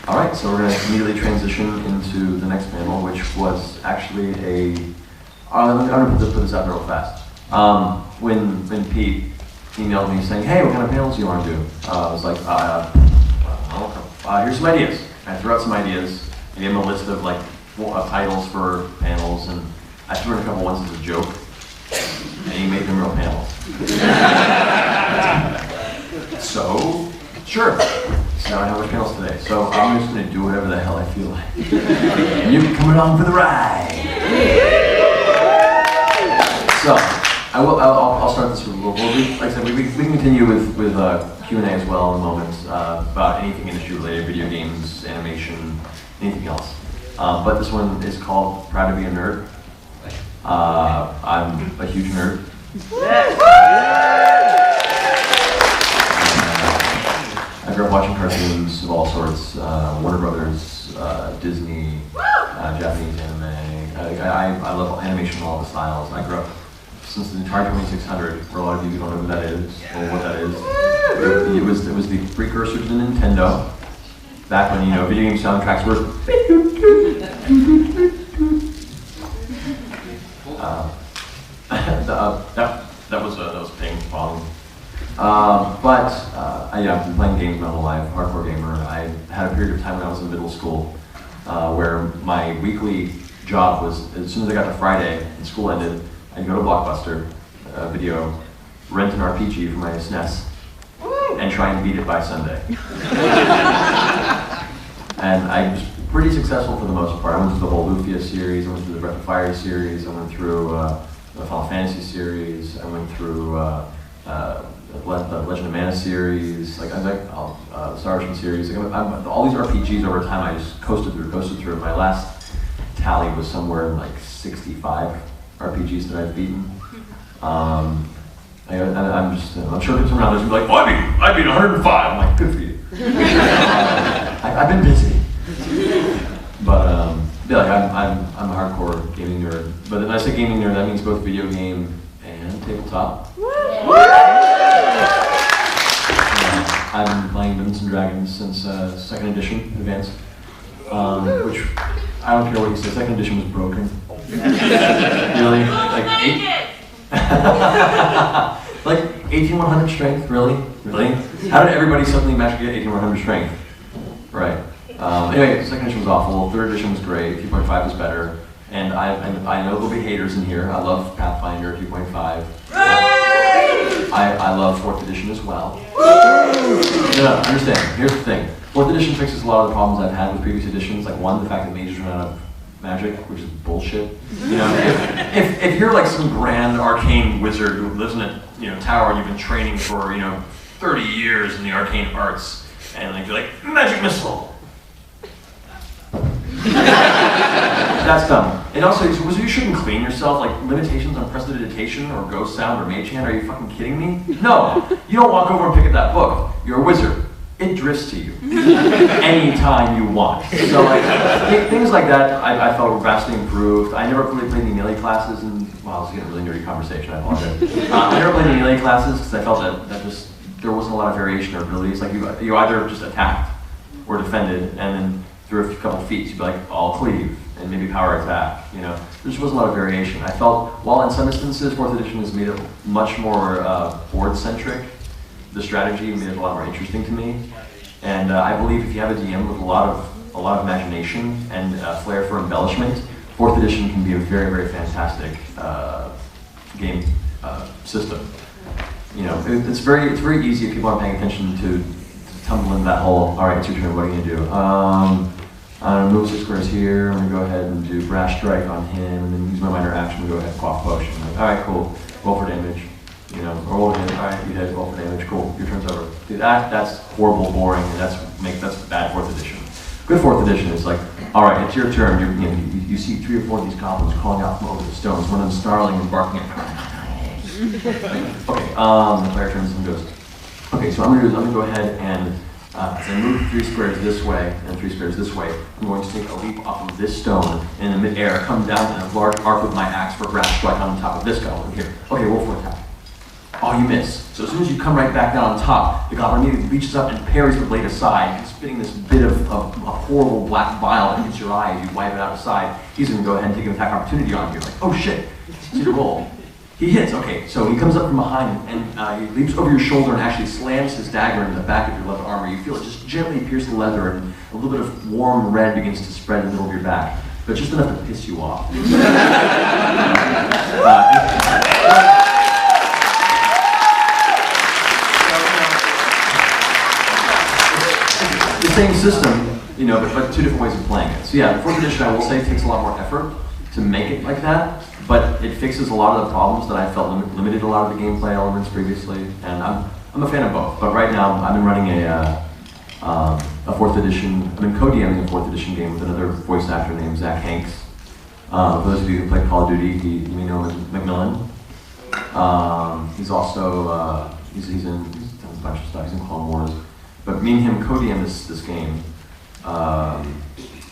All right, so we're going to immediately transition into the next panel, which was actually I'm going to put this out real fast. When Pete emailed me saying, hey, what kind of panels do you want to do? I was like, here's some ideas. I threw out some ideas. I gave him a list of titles for panels, and I threw in a couple ones as a joke, and he made them real panels. So, sure. So now I have our panels today. So I'm just going to do whatever the hell I feel like. And you can come along for the ride. So, I'll start this with a little bit. Like I said, we can continue with Q&A as well in a moment about anything industry related, video games, animation, anything else. But this one is called Proud to be a Nerd. I'm a huge nerd. I grew up watching cartoons of all sorts, Warner Brothers, Disney, Japanese anime. I love animation in all the styles. I grew up since the Atari 2600, where a lot of you don't know who that is, or what that is. It was the precursor to the Nintendo, back when, video game soundtracks were... that was ping pong. I've been playing games my whole life, hardcore gamer. I had a period of time when I was in middle school where my weekly job was, as soon as I got to Friday and school ended, I'd go to Blockbuster Video, rent an RPG for my SNES, and try and beat it by Sunday. And I was pretty successful for the most part. I went through the whole Lufia series, I went through the Breath of Fire series, I went through the Final Fantasy series, I went through the Legend of Mana series, the Star Ocean series. All these RPGs over time I just coasted through. My last tally was somewhere in 65 RPGs that I've beaten. I'm sure people around there's gonna be like, well, I beat 105. I'm like, good for you. I've been busy. But I'm a hardcore gaming nerd. But when I say gaming nerd, that means both video game and tabletop. I've been playing Dungeons and Dragons since 2nd edition advanced, which I don't care what you say. 2nd edition was broken. Really? Like 18,100 strength? Really? How did everybody suddenly magically get 18,100 strength? Right. Anyway, 2nd edition was awful. 3rd edition was great. 2.5 was better. And I know there'll be haters in here. I love Pathfinder 2.5. I love 4th edition as well. No, understand. Here's the thing. 4th edition fixes a lot of the problems I've had with previous editions. One, the fact that mages run out of magic, which is bullshit. If you're some grand arcane wizard who lives in a tower and you've been training for 30 years in the arcane arts, and you're like, magic missile. That's dumb. And also, you shouldn't clean yourself. Limitations on prestidigitation or ghost sound or mage hand. Are you fucking kidding me? No, you don't walk over and pick up that book. You're a wizard. It drifts to you anytime you want. So things like that I felt were vastly improved. I never really played any melee classes, and this is getting a really nerdy conversation, I apologize. I never played any melee classes because I felt that just there wasn't a lot of variation or abilities. You either just attacked or defended, and then through a couple feats you'd be like, I'll cleave, and maybe power attack. There just wasn't a lot of variation. I felt, while in some instances 4th edition has made it much more board-centric, the strategy made it a lot more interesting to me. And I believe if you have a DM with a lot of imagination and flair for embellishment, 4th edition can be a very, very fantastic game system. It's very easy if people aren't paying attention to tumble into that hole. All right, it's your turn. What are you gonna do? I'm gonna move 6 squares here. I'm gonna go ahead and do brash strike on him, and then use my minor action to go ahead and quaff potion. All right, cool. Roll for damage. Or roll hit. All right, you hit. Roll for damage. Cool. Your turn's over. Dude, that's horrible, boring, and that's bad 4th edition. Good 4th edition is all right, it's your turn. You see 3 or 4 of these goblins crawling out from over the stones. One of them snarling and barking at. Okay. The player turns and goes. Okay, so I'm gonna go ahead and as I move 3 squares this way and 3 squares this way, I'm going to take a leap off of this stone and in midair come down in a large arc with my axe for brash strike on top of this goblin here. Okay, roll for attack. oh, you miss. So as soon as you come right back down on top, the goblin immediately reaches up and parries the blade aside, spitting this bit of horrible black bile into your eye as you wipe it out aside. He's going to go ahead and take an attack opportunity on you. Like, oh shit, see the roll. He hits, okay, so he comes up from behind and he leaps over your shoulder and actually slams his dagger into the back of your left armor. You feel it just gently pierce the leather and a little bit of warm red begins to spread in the middle of your back, but just enough to piss you off. The same system, you know, but two different ways of playing it. So yeah, the 4th edition, I will say, takes a lot more effort to make it like that, but it fixes a lot of the problems that I felt limited a lot of the gameplay elements previously, and I'm a fan of both. But right now, I've been running a 4th edition, I've been co-DMing a 4th edition game with another voice actor named Zach Hanks. For those of you who play Call of Duty, you may know him as Macmillan. He's also, he's done a bunch of stuff, he's in Clone Wars. But me and him co-DM this game,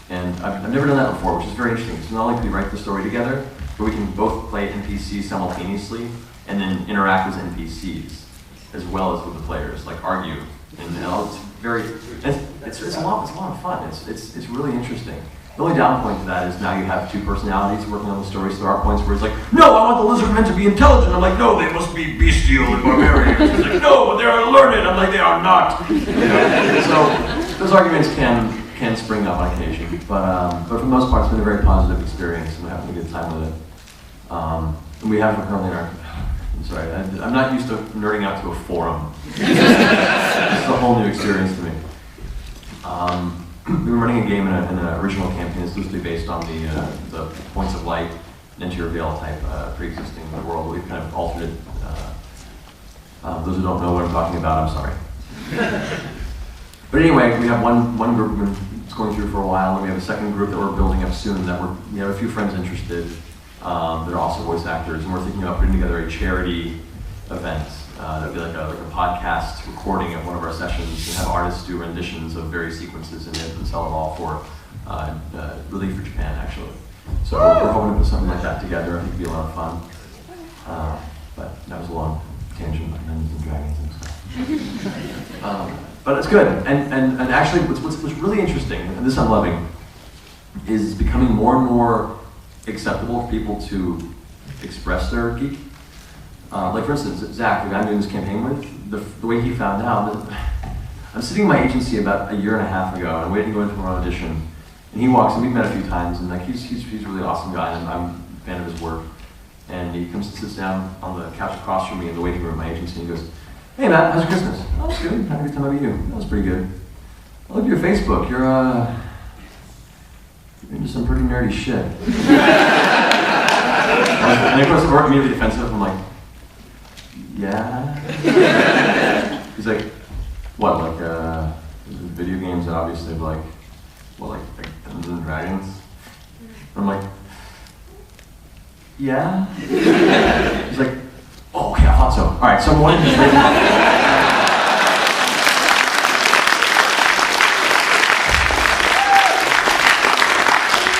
and I've never done that before, which is very interesting. So not only can we write the story together, but we can both play NPCs simultaneously and then interact as NPCs as well as with the players, like argue. And it's very, it's a lot of fun. It's really interesting. The only down point to that is now you have 2 personalities working on the story, so there are points where it's like, no, I want the lizard men to be intelligent. I'm like, no, they must be bestial and barbarian. It's like, no, but they are learned. I'm like, they are not. You know? So those arguments can spring up on occasion, but for the most part, it's been a very positive experience, and we're having a good time with it. And we have currently in our, I'm sorry, I'm not used to nerding out to a forum. This is a whole new experience to me. We were running a game in an original campaign that's loosely based on the points of light, interior veil type pre-existing world. We've kind of altered it. Those who don't know what I'm talking about, I'm sorry. But anyway, we have one group we've been going through for a while, and we have a second group that we're building up soon. We have a few friends interested. They're also voice actors, and we're thinking about putting together a charity event. That'd be like a podcast recording of one of our sessions and have artists do renditions of various sequences in it and sell it all for relief for Japan, actually. So we're hoping to put something like that together. I think it'd be a lot of fun. But that was a long tangent on Dungeons and Dragons and stuff. But it's good. And actually, what's really interesting, and this I'm loving, is it's becoming more and more acceptable for people to express their geek. Like for instance, Zach, the guy I'm doing this campaign with, the way he found out, I'm sitting in my agency about a year and a half ago, and I'm waiting to go into our audition, and he walks in, we've met a few times, and like he's a really awesome guy, and I'm a fan of his work. And he comes and sits down on the couch across from me in the waiting room at my agency, and he goes, "Hey Matt, how's your Christmas?" "Oh, it's good. Had a good time. How about you?" "That was pretty good." "I looked at your Facebook. You're into some pretty nerdy shit." And of course, we're immediately defensive. I'm like, "Yeah." He's like, "What, like video games that obviously like, what, like Dungeons and Dragons?" I'm like, "Yeah." He's like, "Oh, okay, I thought so. All right, so what?"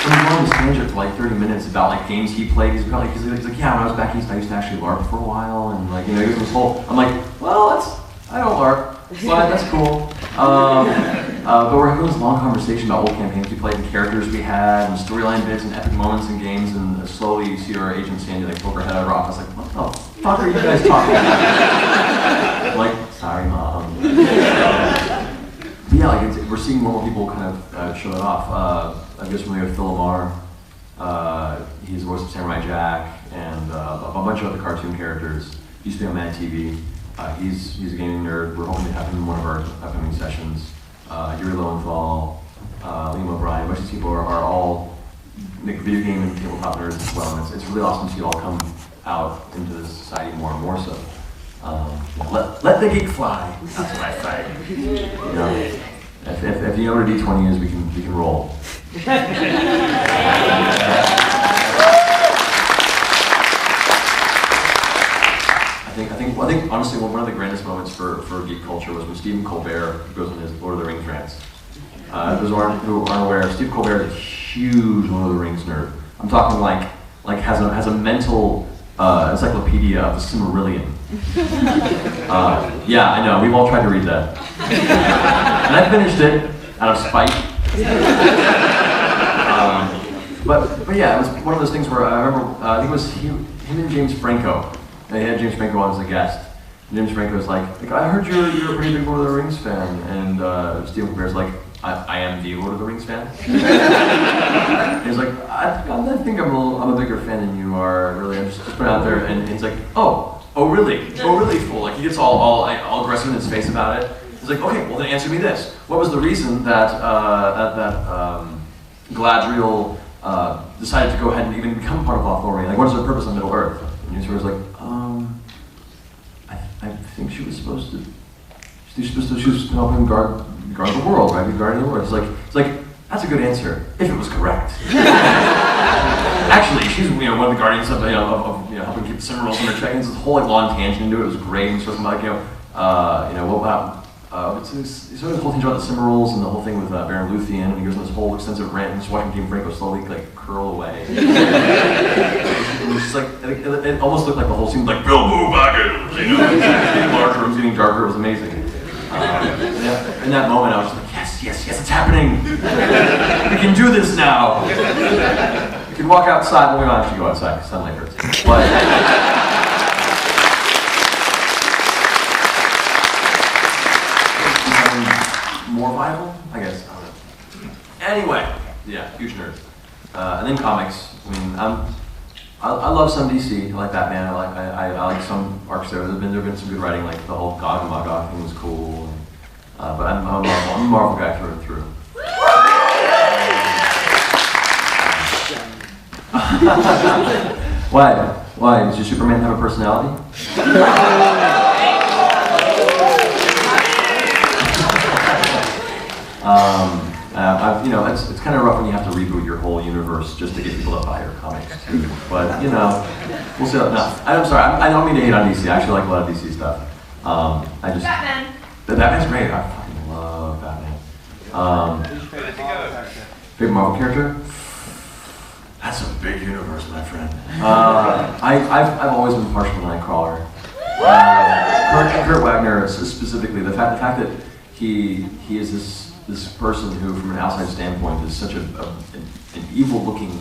And we go on this tangent for like 30 minutes about like games he played. He's like, "Yeah, when I was back east, I used to actually LARP for a while," and like, you know, he was this whole. I'm like, "Well, I don't LARP, but that's cool." But we're having this long conversation about old campaigns we played, and characters we had, and storyline bits, and epic moments in games, and slowly you see our agent Sandy like poke her head out of her office, like, "What the fuck are you guys talking about?" I'm like, "Sorry, Mom." But yeah, like we're seeing more people kind of show it off. I guess familiar with Phil Lamar. He's the voice of Samurai Jack, and a bunch of other cartoon characters. He used to be on Mad TV. He's a gaming nerd. We're hoping to have him in one of our upcoming sessions. Yuri Lowenthal, Liam O'Brien, a bunch of these people are all video game and tabletop nerds as well, and it's really awesome to see it all come out into the society more and more so. Let the geek fly. That's what I say. You know, if you know what a D20 is, we can roll. I think honestly one of the grandest moments for geek culture was when Stephen Colbert goes on his Lord of the Rings rants. Those who aren't aware, Steve Colbert is a huge Lord of the Rings nerd. I'm talking like has a mental encyclopedia of the Silmarillion. Yeah, I know, we've all tried to read that. And I finished it out of spite. But yeah, it was one of those things where I remember, I think it was him and James Franco. They had James Franco on as a guest. And James Franco was like, I heard you're a pretty big Lord of the Rings fan. And Stephen Colbert's like, I am the Lord of the Rings fan. And he's like, I think I'm a bigger fan than you are, really. I'm just putting it out there. And he's like, oh really? Oh really, fool? Like, he gets all aggressive in his face about it. He's like, okay, well then answer me this. What was the reason that Galadriel decided to go ahead and even become part of Lothlorien? Like, what is her purpose on Middle Earth? And he was like, I think she was supposed to help him guard the world, right? Be guarding the world. It's like, that's a good answer, if it was correct. Actually, she's one of the guardians of helping keep the Cimmerals in their check. This whole long tangent into it. It was great. He was talking about what about sort of the whole thing about the Cimmerals and the whole thing with Baron Luthien, and he goes on this whole extensive rant and just watching James Franco slowly curl away. It was just like, it almost looked like the whole scene was like Bilbo Baggins, It was getting larger, it was getting darker, it was amazing. In that moment, I was just like, yes, it's happening. We can do this now. We can walk outside. Well, we don't actually go outside because sunlight hurts. But more viable, I guess. I don't know. Anyway, yeah, huge nerd. And then comics. I mean, I love some DC. I like Batman. I like some arcs there. There've been some good writing, like the whole Gog and Magog thing was cool. But I'm a Marvel guy through and through. Why? Does your Superman have a personality? It's kind of rough when you have to reboot your whole universe just to get people to buy your comics too. But we'll see. No, I'm sorry. I don't mean to hate on DC. I actually like a lot of DC stuff. Batman. Batman's great. I fucking love Batman. Favorite Marvel character? That's a big universe, my friend. I've always been partial to Nightcrawler. Kurt Wagner, specifically, the fact that he is this person who, from an outside standpoint, is such an evil-looking,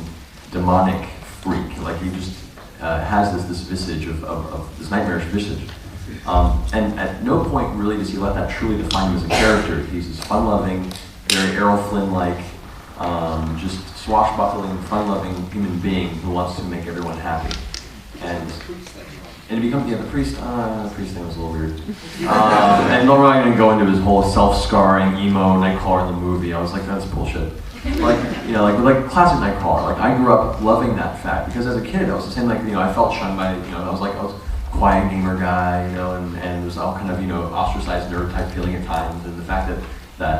demonic freak. Like, he just has this visage of this nightmarish visage. And at no point really does he let that truly define him as a character. He's this fun-loving, very Errol Flynn-like, just swashbuckling, fun-loving human being who wants to make everyone happy. And it becomes, the priest thing was a little weird. And I'm not really going to go into his whole self-scarring, emo Nightcrawler in the movie. I was like, that's bullshit. Like classic Nightcrawler. Like, I grew up loving that fact, because as a kid, I was the same, I felt shunned by, I was a quiet gamer guy, and there's all kind of, ostracized nerd type feeling at times, and the fact that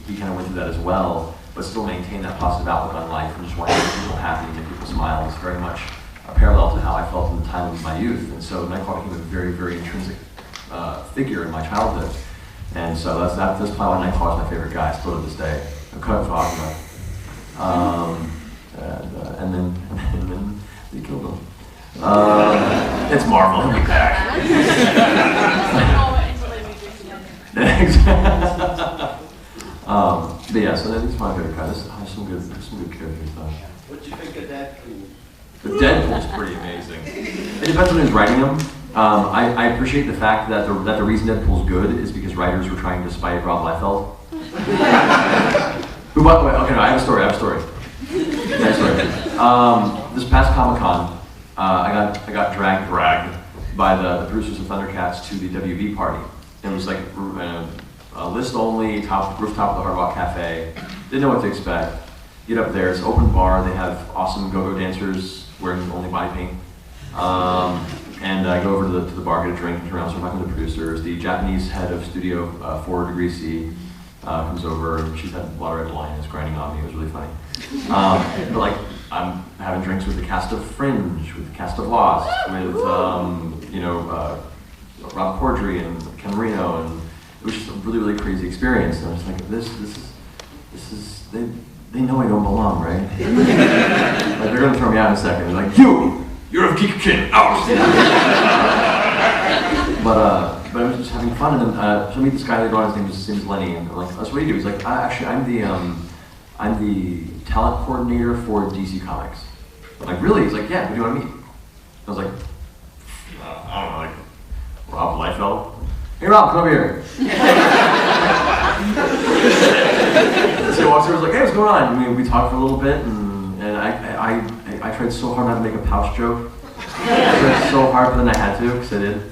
he kind of went through that as well, but still maintained that positive outlook on life and just wanting to make people happy and make people smile is very much a parallel to how I felt in the time of my youth. And so Nightcrawler became a very, very intrinsic figure in my childhood. And so that's probably why Nightcrawler is my favorite guy, still to this day. I couldn't talk about it. And then they killed him. It's Marvel, he'll be back. But yeah, so that's my favorite guy. There's some good characters though. What'd you think of Deadpool? The Deadpool's pretty amazing. It depends on who's writing them. I appreciate the fact that the reason Deadpool's good is because writers were trying to spite Rob Liefeld. Who, by the way, okay, no, I have a story. This past Comic-Con, I got dragged by the producers of Thundercats to the WB party. It was like a list only, rooftop of the Hard Rock Cafe. Didn't know what to expect. Get up there, it's an open bar. They have awesome go-go dancers wearing only body paint. And I go over to the bar, get a drink, turn around, start talking to the producers. The Japanese head of Studio 4 Degree C comes over, and she's had a lot of red wine, is grinding on me. It was really funny. But I'm having drinks with the cast of Fringe, with the cast of Lost, with Rob Corddry and Ken Marino, and it was just a really, really crazy experience. And I was like, this is they know I don't belong, right? They're gonna throw me out in a second. They're like, you're a geek kid, out! but I was just having fun, and then so I meet this guy later on. His name is Lenny, and I'm like, "That's what do you do?" He's like, "Actually, I'm the talent coordinator for DC Comics." I'm like, "Really?" He's like, "Yeah. Who do you want to meet?" I was like, "I don't know, like Rob Liefeld." "Hey, Rob, come over here." So he walks over, was like, "Hey, what's going on?" We talked for a little bit, and I tried so hard not to make a pouch joke. I tried so hard, but then I had to, because I did.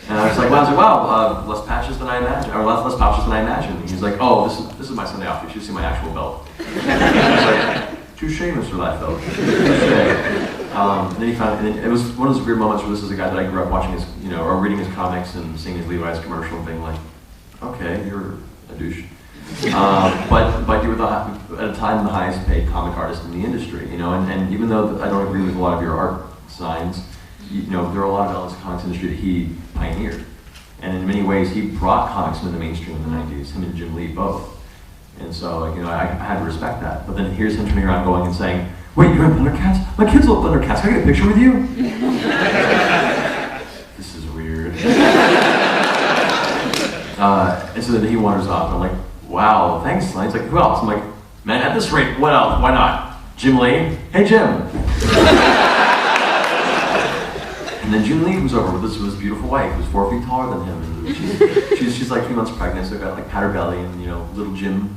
And I was like, wow, less patches than I imagined, or less pouches than I imagined. And he's like, "Oh, this is my Sunday off. You should see my actual belt." I was like, "Touche, Mr. Liefeld. Touche." And then he found, and it was one of those weird moments where this is a guy that I grew up watching his, or reading his comics and seeing his Levi's commercial and being like, "Okay, you're a douche." But you were at a time the highest paid comic artist in the industry, and even though I don't agree with a lot of your art signs, there are a lot of elements of the comics industry that he pioneered. And in many ways, he brought comics into the mainstream in the 90s, him and Jim Lee both. And so, I had to respect that. But then here's him turning around going and saying, "Wait, you have Thundercats? My kids love Thundercats. Can I get a picture with you?" This is weird. And so then he wanders off, and I'm like, "Wow, thanks." And he's like, "Who else?" I'm like, "Man, at this rate, what else? Why not? Jim Lee? Hey, Jim." And then Jim Lee comes over with his beautiful wife, who's 4 feet taller than him, and she's like 3 months pregnant, so got like pat her belly, and little Jim.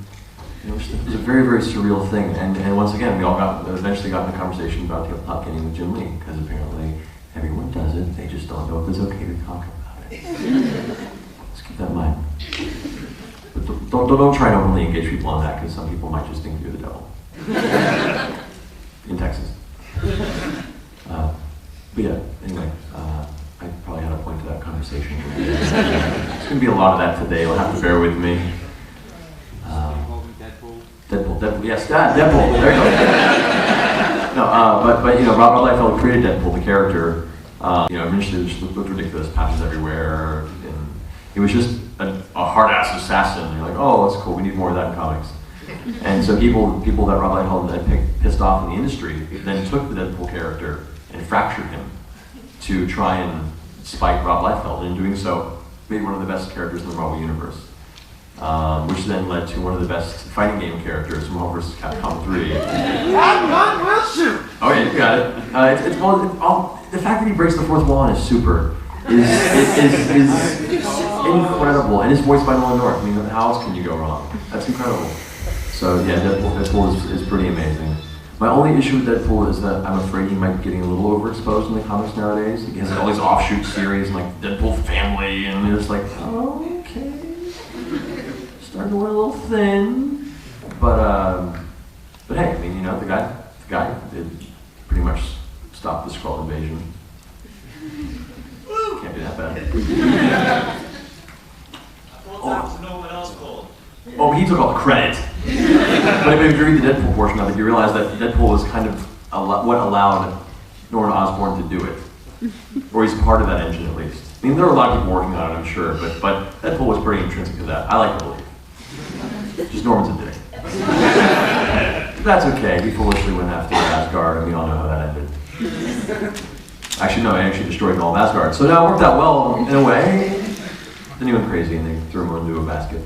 It was a very, very surreal thing, and once again, we all eventually got in a conversation about tabletop gaming with Jim Lee, because apparently everyone does it, they just don't know if it's okay to talk about it. Let's keep that in mind. But don't try and openly engage people on that, because some people might just think you're the devil. In Texas. But yeah, anyway, I probably had a point to that conversation. There's going to be a lot of that today, you'll have to bear with me. Deadpool, yes, Deadpool, there you go. No, but Rob Liefeld created Deadpool, the character. Eventually it just looked ridiculous, patches everywhere, and he was just a hard-ass assassin. You're like, "Oh, that's cool, we need more of that in comics." And so people that Rob Liefeld had pissed off in the industry then took the Deadpool character and fractured him to try and spite Rob Liefeld, and in doing so, made one of the best characters in the Marvel Universe. Which then led to one of the best fighting game characters from Marvel vs. Capcom 3. Matt Mercer! Oh yeah, you got it. The fact that he breaks the fourth wall in his super is incredible, and it's voiced by Nolan North. I mean, how else can you go wrong? That's incredible. So yeah, Deadpool is pretty amazing. My only issue with Deadpool is that I'm afraid he might be getting a little overexposed in the comics nowadays. He has all these offshoot series and like Deadpool Family, and you're just like, "Oh, okay. Starting to wear a little thin." But hey, I mean, the guy did pretty much stop the Skrull invasion. Can't be that bad. Oh, he took all the credit. But if you read the Deadpool portion of it, you realize that Deadpool is kind of what allowed Norman Osborn to do it. Or he's part of that engine, at least. I mean, there are a lot of people working on it, I'm sure, but Deadpool was pretty intrinsic to that. I like to believe. Just Norman's a dick. That's okay. He foolishly went after Asgard, and we all know how that ended. Actually, no, he actually destroyed all of Asgard. So now it worked out well in a way. Then he went crazy, and they threw him into a basket.